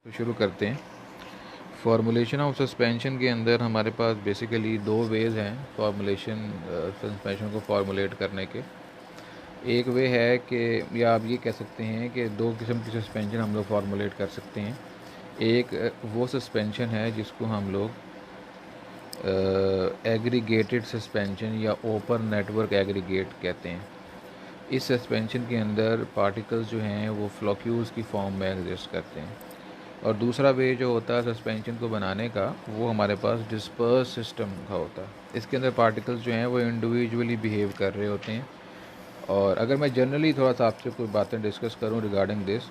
तो शुरू करते हैं। फॉर्मुलेशन ऑफ सस्पेंशन के अंदर हमारे पास बेसिकली दो वेज हैं फॉर्मुलेशन सस्पेंशन को फॉर्मुलेट करने के। एक वे है कि या आप ये कह सकते हैं कि दो किस्म की सस्पेंशन हम लोग फॉर्मुलेट कर सकते हैं। एक वो सस्पेंशन है जिसको हम लोग एग्रीगेटेड सस्पेंशन या ओपन नेटवर्क एग्रीगेट कहते हैं। इस सस्पेंशन के अंदर पार्टिकल्स जो हैं वो फ्लोक्यूल्स की फॉर्म में एग्जिस्ट करते हैं। और दूसरा वे जो होता है सस्पेंशन को बनाने का, वो हमारे पास डिस्पर्स सिस्टम का होता है। इसके अंदर पार्टिकल्स जो हैं वो इंडिविजुअली बिहेव कर रहे होते हैं। और अगर मैं जनरली थोड़ा सा आपसे कोई बातें डिस्कस करूं रिगार्डिंग दिस,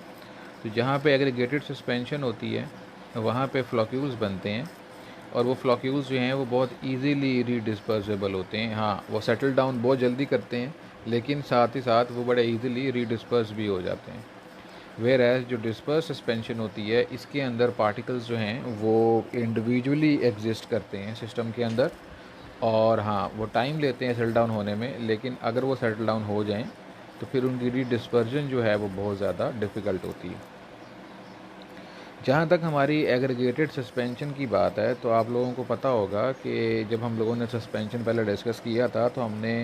तो जहाँ पे एग्रीगेटेड सस्पेंशन होती है वहाँ पे फ्लोक्यूल्स बनते हैं और वो फ्लोक्यूल्स जो हैं वो बहुत इजीली रीडिस्पर्सेबल होते हैं। हाँ, वो सेटल डाउन बहुत जल्दी करते हैं, लेकिन साथ ही साथ वो बड़े इजीली रीडिस्पर्स भी हो जाते हैं। वेयर एज जो डिस्पर्स सस्पेंशन होती है, इसके अंदर पार्टिकल्स जो हैं वो इंडिविजुअली एग्जिस्ट करते हैं सिस्टम के अंदर। और हाँ, वो टाइम लेते हैं सेटल डाउन होने में, लेकिन अगर वो सेटल डाउन हो जाएं तो फिर उनकी रीडिस्पर्जन जो है वो बहुत ज़्यादा डिफ़िकल्ट होती है। जहाँ तक हमारी एग्रीगेटेड सस्पेंशन की बात है, तो आप लोगों को पता होगा कि जब हम लोगों ने सस्पेंशन पहले डिस्कस किया था तो हमने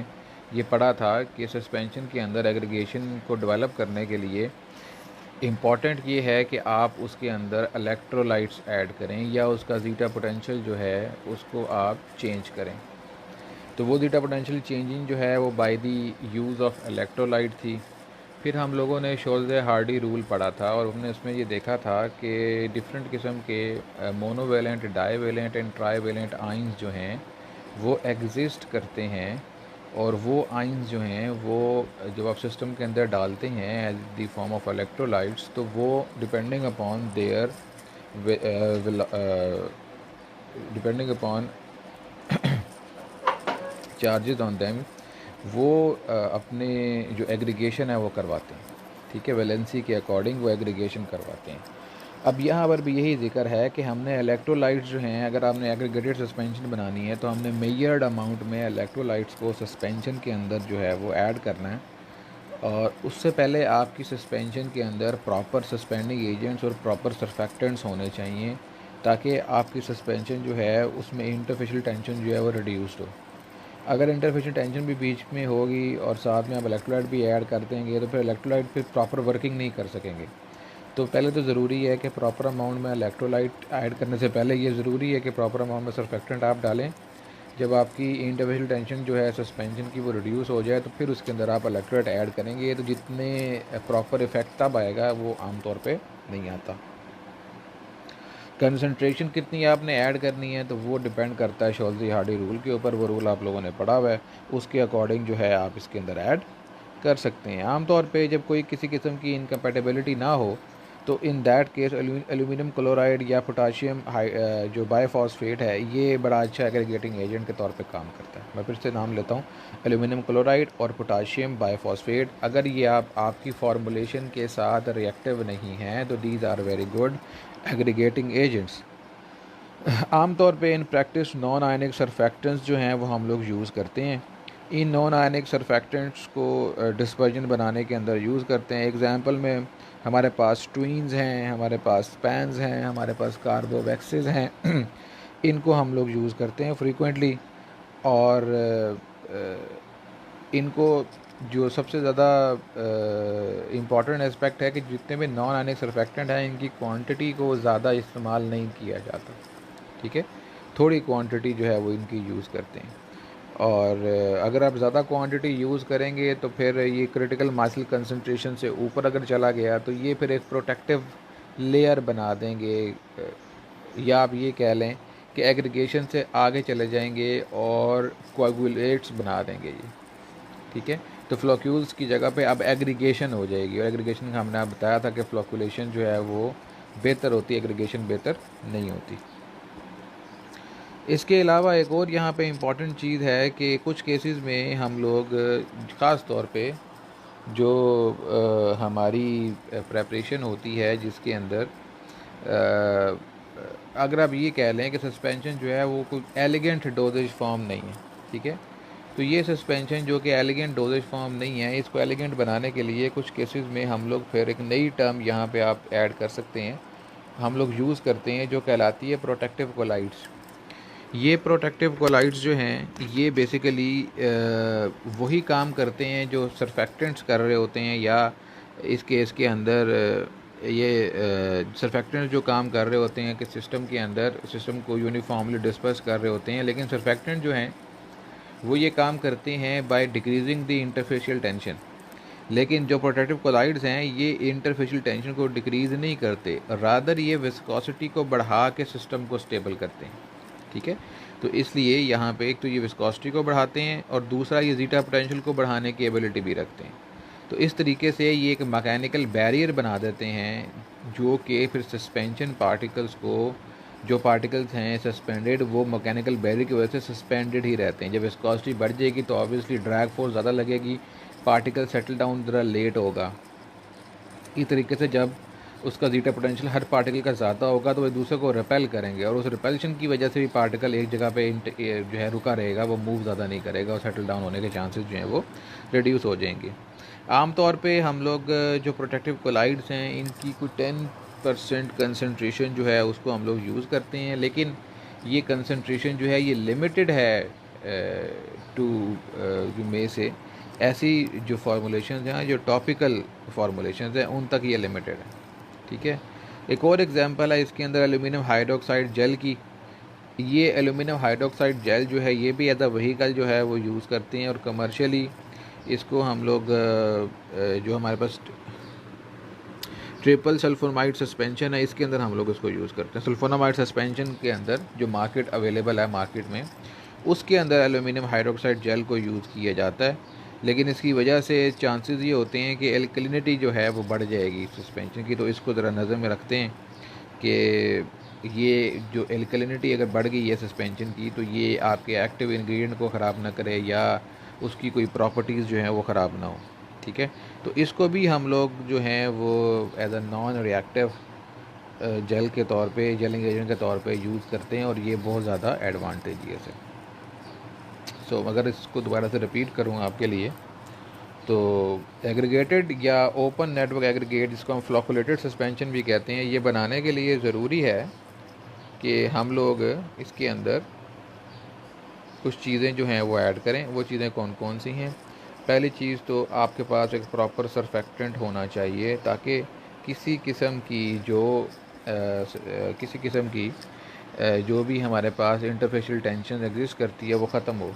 ये पढ़ा था कि सस्पेंशन के अंदर एग्रीगेशन को डेवलप करने के लिए इम्पॉर्टेंट ये है कि आप उसके अंदर इलेक्ट्रोलाइट्स ऐड करें या उसका ज़ीटा पोटेंशियल जो है उसको आप चेंज करें। तो वो ज़ीटा पोटेंशियल चेंजिंग जो है वो by the use of electrolyte थी। फिर हम लोगों ने शोल्ज़े-हार्डी रूल पढ़ा था और हमने उसमें ये देखा था कि डिफरेंट किस्म के monovalent, divalent and trivalent ions जो हैं वो एग्जिस्ट करते हैं। और वो आयंस जो हैं वो जब आप सिस्टम के अंदर डालते हैं as the form of electrolytes, तो वो depending upon their depending upon charges on them, वो अपने जो एग्रीगेशन है वो करवाते हैं। ठीक है, वैलेंसी के अकॉर्डिंग वो एग्रीगेशन करवाते हैं। अब यहाँ पर भी यही जिक्र है कि हमने इलेक्ट्रोलाइट्स जो हैं, अगर आपने एग्रीगेटेड सस्पेंशन बनानी है तो हमने मेजर्ड अमाउंट में इलेक्ट्रोलाइट्स को सस्पेंशन के अंदर जो है वो ऐड करना है। और उससे पहले आपकी सस्पेंशन के अंदर प्रॉपर सस्पेंडिंग एजेंट्स और प्रॉपर सर्फेक्टेंट्स होने चाहिए, ताकि आपकी सस्पेंशन जो है उसमें इंटरफेशियल टेंशन जो है वो रिड्यूस्ड हो। अगर इंटरफेशियल टेंशन भी बीच में होगी और साथ में आप इलेक्ट्रोलाइट भी ऐड कर देंगे तो फिर इलेक्ट्रोलाइट फिर प्रॉपर वर्किंग नहीं कर सकेंगे। तो पहले तो ज़रूरी है कि प्रॉपर अमाउंट में इलेक्ट्रोलाइट ऐड करने से पहले ये ज़रूरी है कि प्रॉपर अमाउंट में सर्फेक्टेंट आप डालें। जब आपकी इंटरफेशियल टेंशन जो है सस्पेंशन की वो रिड्यूस हो जाए तो फिर उसके अंदर आप इलेक्ट्रोलाइट ऐड करेंगे, तो जितने प्रॉपर इफ़ेक्ट तब आएगा वो आमतौर पे नहीं आता। कंसंट्रेशन कितनी आपने ऐड करनी है तो वो डिपेंड करता है शोल्ज़े-हार्डी रूल के ऊपर। वो रूल आप लोगों ने पढ़ा हुआ है, उसके अकॉर्डिंग जो है आप इसके अंदर ऐड कर सकते हैं। आमतौर पे जब कोई किसी किस्म की इनकम्पैटिबिलिटी ना हो तो in that case aluminium chloride या पोटाशियम जो बायफॉस्फेट है, ये बड़ा अच्छा एग्रीगेटिंग एजेंट के तौर पे काम करता है। मैं फिर से नाम लेता हूँ, एल्यूमिनियम क्लोराइड और पोटाशियम बायफॉस्फेट। अगर ये आपकी फॉर्मुलेशन के साथ रिएक्टिव नहीं हैं तो these are very good aggregating agents. आमतौर पे in practice non ionic surfactants जो हैं वो हम लोग यूज़ करते हैं। इन नॉन आयनिक सरफेक्टेंट्स को डिस्पर्जन बनाने के अंदर यूज़ करते हैं। एग्जांपल में हमारे पास ट्वीन्स हैं, हमारे पास स्पैन्स हैं, हमारे पास कार्बोवैक्सेस हैं। इनको हम लोग यूज़ करते हैं फ्रीक्वेंटली। और इनको जो सबसे ज़्यादा इम्पॉर्टेंट एस्पेक्ट है कि जितने भी नॉन आयनिक सरफेक्टेंट हैं इनकी क्वांटिटी को ज़्यादा इस्तेमाल नहीं किया जाता। ठीक है, थोड़ी क्वांटिटी जो है वो इनकी यूज़ करते हैं। और अगर आप ज़्यादा क्वांटिटी यूज़ करेंगे तो फिर ये क्रिटिकल मास कंसंट्रेशन से ऊपर अगर चला गया तो ये फिर एक प्रोटेक्टिव लेयर बना देंगे, या आप ये कह लें कि एग्रीगेशन से आगे चले जाएंगे और कोagulates बना देंगे ये। ठीक है, तो फ्लोक्यूल्स की जगह पे अब एग्रीगेशन हो जाएगी। और एग्रीगेशन का हमने बताया था कि फ्लोकुलेशन जो है वो बेहतर होती है, एग्रीगेशन बेहतर नहीं होती। इसके अलावा एक और यहाँ पे इम्पॉर्टेंट चीज़ है कि कुछ केसेस में हम लोग ख़ास तौर पे जो हमारी प्रेपरेशन होती है जिसके अंदर अगर आप ये कह लें कि सस्पेंशन जो है वो कोई एलिगेंट डोजेज फॉर्म नहीं है। ठीक है, तो ये सस्पेंशन जो कि एलिगेंट डोजेज फॉर्म नहीं है, इसको एलिगेंट बनाने के लिए कुछ केसेस में हम लोग फिर एक नई टर्म यहाँ पे आप ऐड कर सकते हैं हम लोग यूज़ करते हैं जो कहलाती है प्रोटेक्टिव कोलाइड्स। ये प्रोटेक्टिव कोलाइड्स जो हैं ये बेसिकली वही काम करते हैं जो सरफेक्टेंट्स कर रहे होते हैं, या इस केस के अंदर ये सरफेक्टेंट्स जो काम कर रहे होते हैं कि सिस्टम के अंदर सिस्टम को यूनिफॉर्मली डिस्पर्स कर रहे होते हैं, लेकिन सरफेक्टेंट जो हैं वो ये काम करते हैं by decreasing the interfacial tension. लेकिन जो प्रोटेक्टिव कोलाइड्स हैं ये इंटरफेशियल टेंशन को डिक्रीज़ नहीं करते, रादर ये विस्कोसिटी को बढ़ा के सिस्टम को स्टेबल करते हैं। ठीक है, तो इसलिए यहाँ पे एक तो ये विस्कोसिटी को बढ़ाते हैं और दूसरा ये ज़ीटा पोटेंशियल को बढ़ाने की एबिलिटी भी रखते हैं। तो इस तरीके से ये एक मैकेनिकल बैरियर बना देते हैं जो कि फिर सस्पेंशन पार्टिकल्स को, जो पार्टिकल्स हैं सस्पेंडेड, वो मैकेनिकल बैरियर की वजह से सस्पेंडेड ही रहते हैं। जब विस्कोसिटी बढ़ जाएगी तो ऑब्वियसली ड्रैग फोर्स ज़्यादा लगेगी, पार्टिकल सेटल डाउन ज़रा लेट होगा। इस तरीके से जब उसका ज़ीटा पोटेंशियल हर पार्टिकल का ज़्यादा होगा तो वह दूसरे को रिपेल करेंगे, और उस रिपेल्शन की वजह से भी पार्टिकल एक जगह पे जो है रुका रहेगा, वो मूव ज़्यादा नहीं करेगा और सेटल डाउन होने के चांसेस जो हैं वो रिड्यूस हो जाएंगे। आमतौर पे हम लोग जो प्रोटेक्टिव कोलाइड्स हैं इनकी कोई 10% कंसनट्रेशन जो है उसको हम लोग यूज़ करते हैं, लेकिन ये कंसनट्रेशन जो है ये लिमिटेड है टू में से ऐसी जो फार्मूलेशन हैं जो टॉपिकल फार्मूलेशन हैं उन तक ये लिमिटेड है। ठीक है, एक और एग्जांपल है इसके अंदर एल्यूमिनियम हाइड्रोक्साइड जेल की। ये एल्यूमिनियम हाइड्रोक्साइड जेल जो है ये भी एज अ व्हीकल जो है वो यूज़ करते हैं, और कमर्शियली इसको हम लोग जो हमारे पास ट्रिपल सल्फोनामाइड सस्पेंशन है इसके अंदर हम लोग इसको यूज़ करते हैं। सल्फोनामाइड सस्पेंशन के अंदर जो मार्केट अवेलेबल है मार्केट में, उसके अंदर एल्यूमिनियम हाइड्रोक्साइड जेल को यूज़ किया जाता है, लेकिन इसकी वजह से चांसेस ये होते हैं कि एल्कलिनिटी जो है वो बढ़ जाएगी सस्पेंशन की। तो इसको ज़रा नज़र में रखते हैं कि ये जो एल्कलिनिटी अगर बढ़ गई है सस्पेंशन की तो ये आपके एक्टिव इंग्रेडिएंट को ख़राब ना करे या उसकी कोई प्रॉपर्टीज़ जो हैं वो ख़राब ना हो। ठीक है, तो इसको भी हम लोग जो हैं वो as a non reactive gel के तौर पे, जेलिंग एजेंट के तौर पे यूज़ करते हैं, और ये बहुत ज़्यादा एडवांटेजियस है। सो अगर इसको दोबारा से रिपीट करूँ आपके लिए, तो एग्रीगेटेड या ओपन नेटवर्क एग्रीगेट, जिसको हम फ्लोकुलेटेड सस्पेंशन भी कहते हैं, ये बनाने के लिए ज़रूरी है कि हम लोग इसके अंदर कुछ चीज़ें जो हैं वो ऐड करें। वो चीज़ें कौन कौन सी हैं? पहली चीज़ तो आपके पास एक प्रॉपर सरफेक्टेंट होना चाहिए ताकि किसी किस्म की जो भी हमारे पास इंटरफेशियल टेंशन एग्जिस्ट करती है वो ख़त्म हो।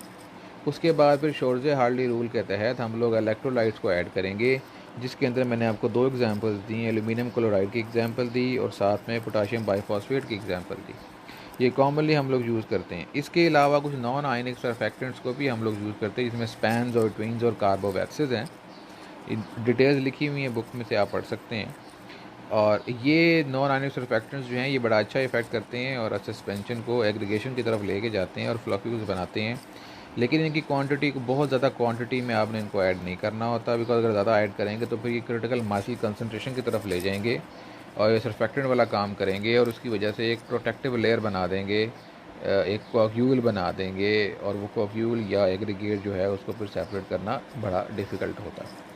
उसके बाद फिर शोर्जे हार्डली रूल के तहत हम लोग इलेक्ट्रोलाइट्स को ऐड करेंगे, जिसके अंदर मैंने आपको 2 एग्जांपल्स दी, एल्यूमिनियम क्लोराइड की एग्जांपल दी और साथ में पोटाशियम बाइफॉस्फेट की एग्जांपल दी। ये कॉमनली हम लोग यूज़ करते हैं। इसके अलावा कुछ नॉन आयनिक सरफेक्टेंट्स को भी हम लोग यूज़ करते हैं, जिसमें स्पैन्स और ट्विन्स और कार्बोवैक्सेस हैं। डिटेल्स लिखी हुई हैं बुक में से, आप पढ़ सकते हैं। और ये नॉन आयनिक सरफेक्टेंट्स जो हैं ये बड़ा अच्छा इफेक्ट करते हैं और सस्पेंशन को एग्रीगेशन की तरफ लेके जाते हैं और फ्लॉक्यूल्स बनाते हैं, लेकिन इनकी क्वांटिटी को बहुत ज़्यादा क्वांटिटी में आपने इनको ऐड नहीं करना होता, बिकॉज अगर ज़्यादा ऐड करेंगे तो फिर ये क्रिटिकल मासिल कंसनट्रेशन की तरफ ले जाएंगे और ये सरफेक्टेंट वाला काम करेंगे, और उसकी वजह से एक प्रोटेक्टिव लेयर बना देंगे, एक कोक्यूल बना देंगे, और वो कोक्यूल या एग्रीगेट जो है उसको फिर सेपरेट करना बड़ा डिफ़िकल्ट होता है।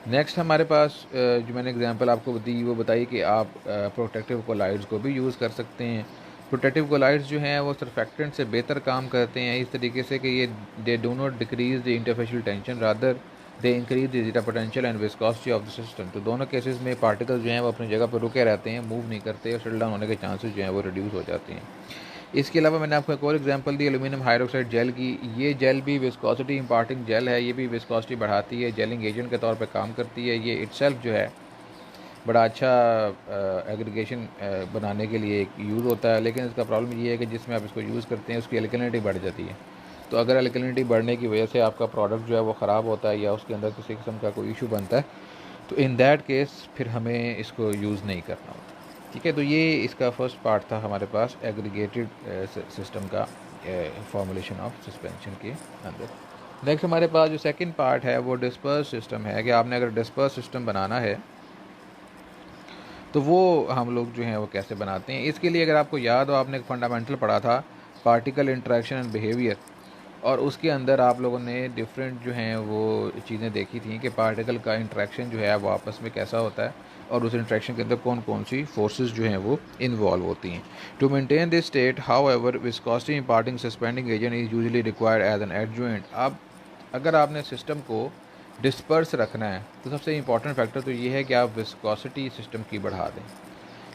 नेक्स्ट हमारे पास जो मैंने एग्जांपल आपको दी वो बताई कि आप प्रोटेक्टिव कोलाइड्स को भी यूज़ कर सकते हैं। प्रोटेक्टिव कोलाइड्स जो हैं वो सरफेक्टेंट से बेहतर काम करते हैं इस तरीके से कि ये they do not decrease the interfacial tension, rather they increase the zeta potential and viscosity of the system. तो दोनों केसेस में पार्टिकल्स जो हैं वो अपनी जगह पर रुके रहते हैं, मूव नहीं करते, और सेटल डाउन होने के चांसेस जो हैं वो रिड्यूस हो जाते हैं। इसके अलावा मैंने आपको एक और एग्जांपल दी एल्यूमिनियम हाइड्रोक्साइड जेल की। ये जेल भी विस्कोसिटी इम्पार्टिंग जेल है, ये भी विस्कोसिटी बढ़ाती है, जेलिंग एजेंट के तौर पे काम करती है। ये इटसेल्फ जो है बड़ा अच्छा एग्रीगेशन बनाने के लिए यूज़ होता है, लेकिन इसका प्रॉब्लम ये है कि जिसमें आप इसको यूज़ करते हैं उसकी एल्कलिनिटी बढ़ जाती है। तो अगर एल्कलिनिटी बढ़ने की वजह से आपका प्रोडक्ट जो है वो ख़राब होता है या उसके अंदर किसी किस्म का कोई इशू बनता है, तो इन दैट केस फिर हमें इसको यूज़ नहीं करना होता। ठीक है, तो ये इसका फर्स्ट पार्ट था हमारे पास एग्रीगेटेड सिस्टम का फॉर्मुलेशन ऑफ सस्पेंशन के अंदर। नेक्स्ट हमारे पास जो सेकंड पार्ट है वो डिस्पर्स सिस्टम है, कि आपने अगर डिस्पर्स सिस्टम बनाना है तो वो हम लोग जो हैं वो कैसे बनाते हैं। इसके लिए अगर आपको याद हो, आपने एक फंडामेंटल पढ़ा था पार्टिकल इंटरेक्शन एंड बिहेवियर, और उसके अंदर आप लोगों ने डिफरेंट जो हैं वो चीज़ें देखी थी कि पार्टिकल का इंट्रैक्शन जो है वो आपस में कैसा होता है और उस इंट्रैक्शन के अंदर कौन कौन सी फोर्सेस जो हैं वो इन्वॉल्व होती हैं। To maintain this state however viscosity imparting suspending agent is usually required as an adjuvant. आप अगर आपने सिस्टम को डिस्पर्स रखना है तो सबसे इंपॉर्टेंट फैक्टर तो ये है कि आप विस्कोसिटी सिस्टम की बढ़ा दें।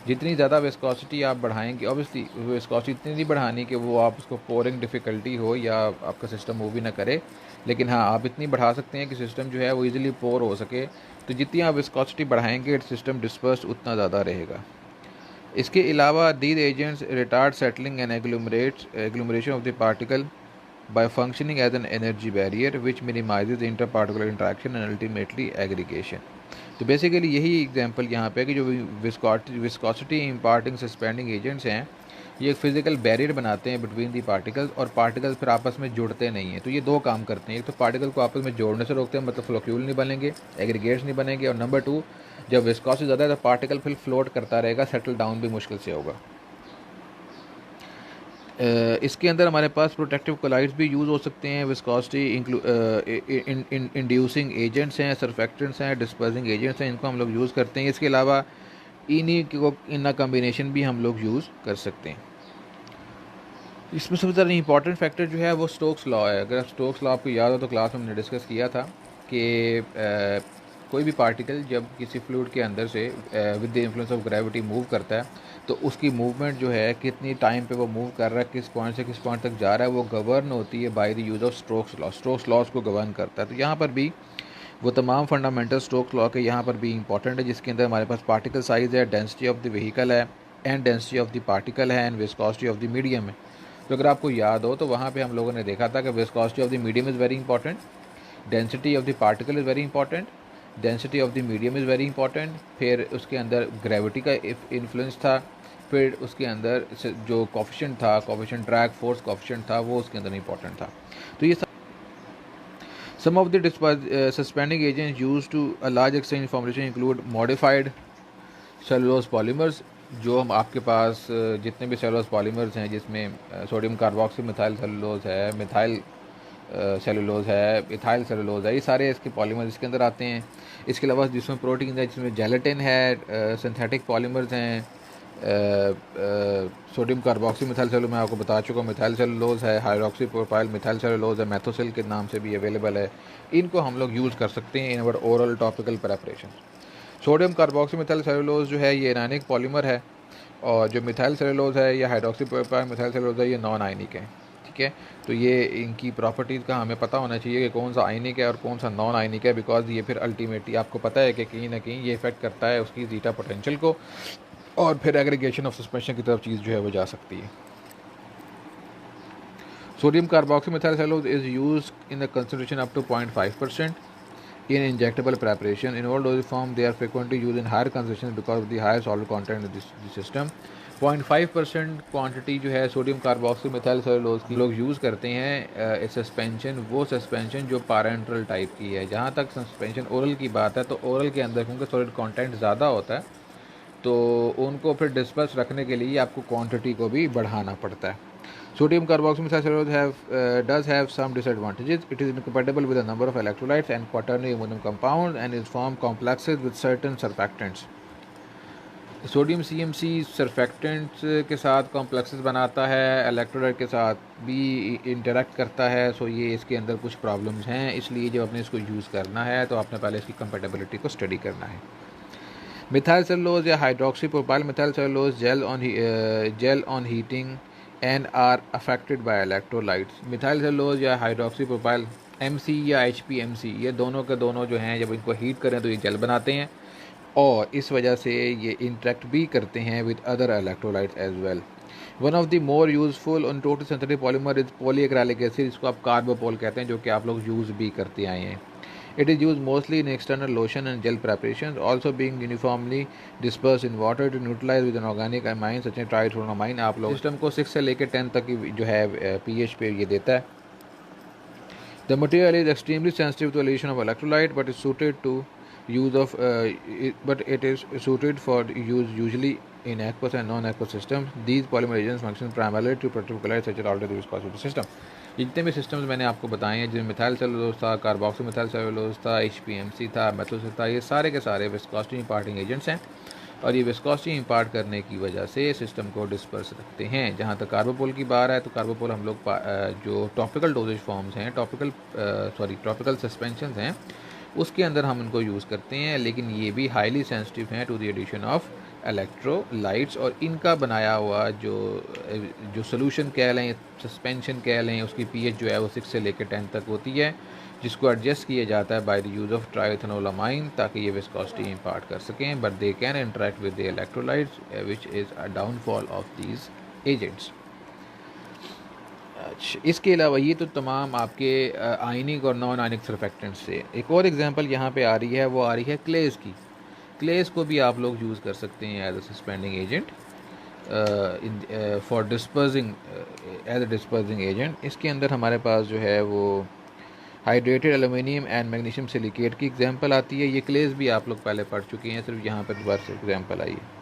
जितनी ज़्यादा विस्कोसिटी आप बढ़ाएंगे, ऑब्वियसली विस्कोसिटी इतनी नहीं बढ़ानी कि वो आप उसको पोरिंग डिफ़िकल्टी हो या आपका सिस्टम मूव भी ना करे, लेकिन हाँ आप इतनी बढ़ा सकते हैं कि सिस्टम जो है वो इजीली पोर हो सके। तो जितनी आप विस्कोसिटी बढ़ाएंगे सिस्टम डिस्पर्स उतना ज़्यादा रहेगा। इसके अलावा these agents retard settling and agglomeration of the particle by functioning as an energy barrier which minimizes interparticular interaction and ultimately aggregation। तो बेसिकली यही एग्जांपल यहाँ पे है कि जो विस्कोसिटी इम्पार्टिंग सस्पेंडिंग एजेंट्स हैं ये एक फिजिकल बैरियर बनाते हैं बिटवीन दी पार्टिकल्स, और पार्टिकल्स फिर आपस में जुड़ते नहीं हैं। तो ये दो काम करते हैं, एक तो पार्टिकल को आपस में जोड़ने से रोकते हैं, मतलब फ्लोक्यूल नहीं बनेंगे, एग्रीगेट्स नहीं बनेंगे, और नंबर 2 जब विस्कोसिटी ज़्यादा है तो पार्टिकल फिर फ्लोट करता रहेगा, सेटल डाउन भी मुश्किल से होगा। इसके अंदर हमारे पास प्रोटेक्टिव कोलाइड्स भी यूज़ हो सकते हैं, विस्कोसिटी इंड्यूसिंग एजेंट्स हैं, सरफेक्टेंट्स हैं, डिस्पर्सिंग एजेंट्स हैं, इनको हम लोग यूज़ करते हैं। इसके अलावा इनका कम्बिनेशन भी हम लोग यूज़ कर सकते हैं। इसमें सबसे ज़्यादा इंपॉर्टेंट फैक्टर जो है वो स्टोक्स लॉ है। अगर स्टोक्स लॉ आपको याद हो तो क्लास में हमने डिस्कस किया था कि कोई भी पार्टिकल जब किसी फ्लूइड के अंदर से with the influence of gravity move करता है तो उसकी मूवमेंट जो है कितनी टाइम पे वो मूव कर रहा है, किस पॉइंट से किस पॉइंट तक जा रहा है, वो गवर्न होती है by the use of Stokes law. Stokes laws को गवर्न करता है। तो यहाँ पर भी वो तमाम फंडामेंटल स्टोक्स लॉ के यहाँ पर भी इंपॉर्टेंट है, जिसके अंदर हमारे पास पार्टिकल साइज़ है, डेंसिटी ऑफ द व्हीकल है and density of the particle है and viscosity of the medium है। तो अगर आपको याद हो तो वहाँ पे हम लोगों ने देखा था कि viscosity of the medium is very important, density of the particle is very important, density of the medium is very important, फिर उसके अंदर ग्रेविटी का इन्फ्लुएंस था, फिर उसके अंदर जो कोफिशिएंट था, कोफिशिएंट ड्रैग फोर्स कोफिशिएंट था, वो उसके अंदर इंपॉर्टेंट था। तो ये some of the suspending agents used to a large extent in formulation include modified cellulose polymers। जो हम आपके पास जितने भी सेलुलोज पॉलीमर्स हैं जिसमें सोडियम कार्बोक्सी मिथाइल सेलुलोज है, मिथाइल सेलुलोज है, इथाइल सेलुलोज है, ये सारे इसके पॉलीमर्स इसके अंदर आते हैं। इसके अलावा जिसमें प्रोटीन है, जिसमें जेलेटिन है, सिंथेटिक पॉलीमर्स हैं, सोडियम कार्बोक्सी मिथाइल सेलुलोज मैं आपको बता चुका हूँ, मिथाइल सेलुलोज है, हाइड्रोक्सी प्रोपाइल मिथाइल सेलुलोज है, मेथोसिल के नाम से भी अवेलेबल है। इनको हम लोग यूज़ कर सकते हैं in our oral topical preparation. Sodium carboxy methyl cellulose जो है ये एनायनिक पॉलीमर है, और जो मिथाइल सेलुलोज है या हाइड्रोक्सी प्रोपाइल मिथाइल सेलुलोज है ये नॉन आयनिक है। ठीक है, तो ये इनकी प्रॉपर्टीज़ का हमें पता होना चाहिए कि कौन सा आयनिक है और कौन सा नॉन आयनिक है, बिकॉज ये फिर अल्टीमेटली आपको पता है कि कहीं ना कहीं ये इफेक्ट करता है उसकी जीटा पोटेंशियल को, और फिर एग्रीगेशन ऑफ सस्पेंशन की तरफ चीज़ जो है वो जा सकती है। Sodium carboxy methyl cellulose is use in the concentration up to 0.5% in injectable preparation. In all dosage form they are frequently used in higher concentrations because of the higher solid content in the system। 0.5% quantity जो है sodium carboxy methyl cellulose की लोग use करते हैं suspension, वो suspension जो पैरेंटरल type की है। जहाँ तक सस्पेंशन ओरल की बात है तो ओरल के अंदर क्योंकि सॉलिड कंटेंट ज़्यादा होता है तो उनको फिर डिस्पर्स रखने के लिए आपको क्वांटिटी को भी बढ़ाना पड़ता है। Sodium carboxymethyl cellulose does have some disadvantages. It is incompatible with a number of electrolytes and quaternary ammonium compounds and is formed complexes with certain surfactants। Sodium CMC surfactants के साथ कॉम्प्लेक्सेस बनाता है, electrolyte के साथ भी interact करता है। सो ये इसके अंदर कुछ प्रॉब्लम्स हैं, इसलिए जब आपने इसको यूज़ करना है तो आपने पहले इसकी कंपेटेबिलिटी को स्टडी करना है। मिथाइल सेलुलोज या hydroxy propyl methyl cellulose gel on heating and are affected by electrolytes. Methyl cellulose या हाइड्रोक्सी प्रोपाइल MC या HPMC ये दोनों के दोनों जो हैं जब इनको हीट करें तो ये जेल बनाते हैं, और इस वजह से ये इंटरेक्ट भी करते हैं with other electrolytes as well. One of the more useful on total synthetic polymer is polyacrylic acid, इसको आप कार्बोपोल कहते हैं, जो कि आप लोग यूज़ भी करते आए हैं। It is used mostly in external lotion and gel preparations, also being uniformly dispersed in water to neutralize with an organic amine such as triethylonamine। आप लोग सिस्टम को 6 से लेकर 10 तक की जो है pH पे ये देता है। The material is extremely sensitive to elevation of electrolyte, but is suited to use of but it is suited for use usually in aqueous and non-aqueous systems। These polymer agents function primarily to protect colloids such as alter the viscosity of the system। जितने भी systems मैंने आपको बताए हैं, जिनमें methyl cellulose था, carboxy methyl cellulose था, HPMC था, मेथोसिस था, ये सारे के सारे विस्कोसिटी इम्पार्टिंग एजेंट्स हैं और ये विस्कोसिटी इम्पार्ट करने की वजह से सिस्टम को डिस्पर्स रखते हैं। जहाँ तक कार्बोपोल की बात है तो कार्बोपोल हम लोग जो टॉपिकल डोजेज फॉर्म्स हैं, टॉपिकल सस्पेंशन हैं, उसके अंदर हम इनको यूज़ करते हैं, लेकिन ये भी हाईली सेंसिटिव हैं to the addition of electrolytes और इनका बनाया हुआ जो सोल्यूशन कह लें, सस्पेंशन कह लें, उसकी पीएच जो है वो 6 से लेकर 10 तक होती है, जिसको एडजस्ट किया जाता है बाय द यूज़ ऑफ ट्राइएथेनोलामाइन ताकि ये विस्कोसिटी इम्पार्ट कर सकें, but they can interact with the electrolytes which is a downfall of these agents. अच्छा, इसके अलावा ये तो तमाम आपके आयनिक और नॉन आयनिक सरफेक्टेंट्स से। एक और एग्जांपल यहाँ पे आ रही है, वो आ रही है क्लेस की। क्लेस को भी आप लोग यूज़ कर सकते हैं as a suspending agent for dispersing, as a dispersing agent. इसके अंदर हमारे पास जो है वो hydrated aluminium and magnesium silicate की एग्जांपल आती है। ये क्लेस भी आप लोग पहले पढ़ चुके हैं, सिर्फ यहाँ पर दोबारा से एग्जांपल आई है।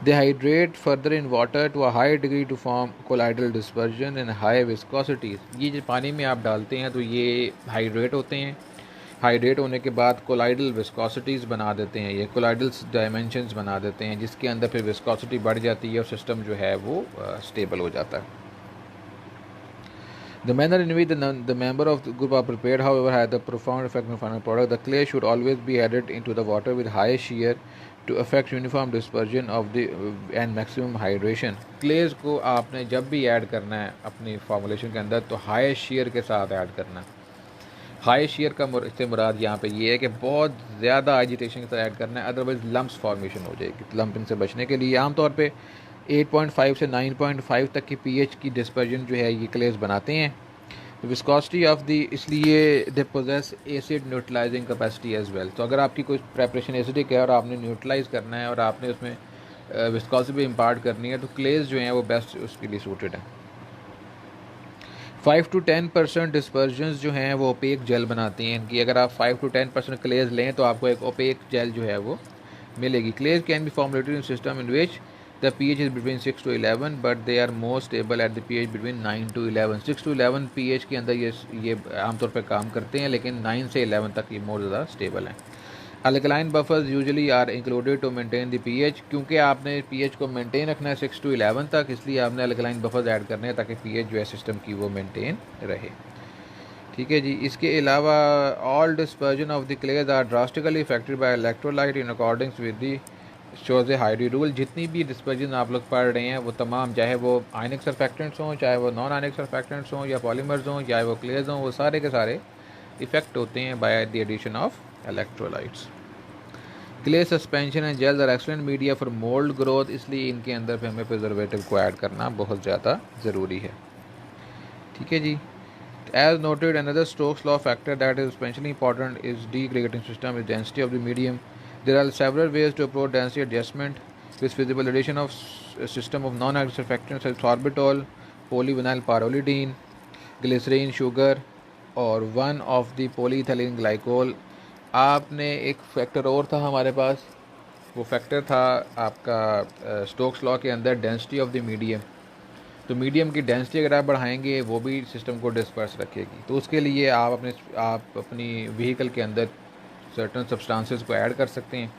They hydrate further in water to a high degree to form colloidal dispersion and high viscosities। ये जो पानी में आप डालते हैं तो ये हाइड्रेट होते हैं, हाइड्रेट होने के बाद कोलाइडल विस्कोसिटीज़ बना देते हैं, ये कोलाइडल डायमेंशंस बना देते हैं, जिसके अंदर फिर विस्कोसिटी बढ़ जाती है और सिस्टम जो है वो स्टेबल हो जाता है। The manner in which the member of the group are prepared, however, had a profound effect on the final product. The clay should always be added into the water with high shear to affect uniform dispersion of the and maximum hydration। क्लेज को आपने जब भी add करना है अपनी formulation के अंदर तो हाई शेयर के साथ ऐड करना है। हाई शेयर का से मुराद यहाँ पे ये है कि बहुत ज़्यादा एजिटेशन के साथ ऐड करना है, अदरवाइज लम्प्स फॉर्मेशन हो जाएगी। लम्पिंग से बचने के लिए आमतौर पे 8.5 से 9.5 तक की पीएच की डिस्पर्जन जो है ये क्लेज बनाते हैं। विस्कोसिटी ऑफ द, इसलिए they possess acid neutralising capacity as well. तो अगर आपकी कोई प्रेपरेशन एसिडिक है और आपने न्यूट्रलाइज करना है और आपने उसमें विस्कोसिटी भी इम्पार्ट करनी है तो क्लेज जो हैं वो बेस्ट उसके लिए सूटेड है। 5 to 10% डिस्पर्जन्स जो हैं वो ओपेक जेल बनाती हैं इनकी। अगर आप 5 to 10% क्लेज लें तो आपको एक ओपेक जेल जो है वो मिलेगी। Clays can be formulated in system in which the pH is between 6 to 11 but they are more stable at the pH between 9 to 11। 6 to 11 pH के अंदर ये आमतौर पर काम करते हैं, लेकिन 9 से 11 तक ये मोर ज़्यादा स्टेबल हैं। Alkaline buffers usually are included to maintain the pH। क्योंकि आपने pH को मेंटेन रखना है 6 to 11 तक, इसलिए आपने अल्कलाइन बफर्स ऐड करने हैं ताकि pH जो है सिस्टम की वो मेंटेन रहे। ठीक है जी। इसके अलावा all dispersion of the क्लेज are drastically affected by electrolyte in according with the shows हाइड्री rule. जितनी भी डिस्पर्जन आप लोग पढ़ रहे हैं वो तमाम, चाहे वो आयनिक सरफेक्टेंट्स हों, चाहे वो नॉन आयनिक सरफेक्टेंट्स हों या पॉलीमर्स हों, चाहे वो क्लेज हों, वो सारे के सारे इफेक्ट होते हैं by the addition of electrolytes. Clay suspension and gels are excellent media for mould growth, इसलिए इनके अंदर हमें प्रिजर्वेटिव को ऐड करना बहुत ज़्यादा ज़रूरी है। ठीक है जी। As noted, another Stokes law factor that is especially important is degrading system is density of the medium. There are several ways to approach density adjustment with feasible addition of a system of non-active surfactants such as sorbitol, polyvinyl pyrrolidine, glycerine, sugar और one of the polyethylene glycol। आपने एक factor और था हमारे पास, वो factor था आपका Stokes law के अंदर डेंसिटी ऑफ द मीडियम। तो मीडियम की डेंसिटी अगर आप बढ़ाएंगे वो भी सिस्टम को डिस्पर्स रखेगी। तो उसके लिए आप अपनी व्हीकल के अंदर सर्टन सब्सटेंसेस को ऐड कर सकते हैं।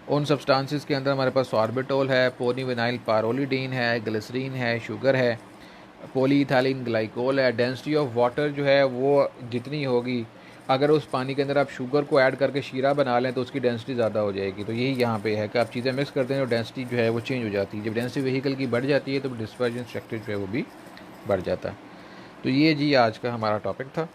उन सब्सटेंसेस के अंदर हमारे पास सॉर्बिटोल है, पॉलीविनाइल पारोलिडीन है, ग्लिसरीन है, शुगर है, पॉलीइथाइलिन ग्लाइकोल है। डेंसिटी ऑफ वाटर जो है वो जितनी होगी, अगर उस पानी के अंदर आप शुगर को ऐड करके शीरा बना लें तो उसकी डेंसिटी ज़्यादा हो जाएगी। तो यही यहाँ पे है कि आप चीज़ें मिक्स करते हैं तो डेंसिटी जो है वो चेंज हो जाती है। जब डेंसिटी व्हीकल की बढ़ जाती है तो डिस्पर्जन फैक्टर जो है वो भी बढ़ जाता है। तो ये जी आज का हमारा टॉपिक था।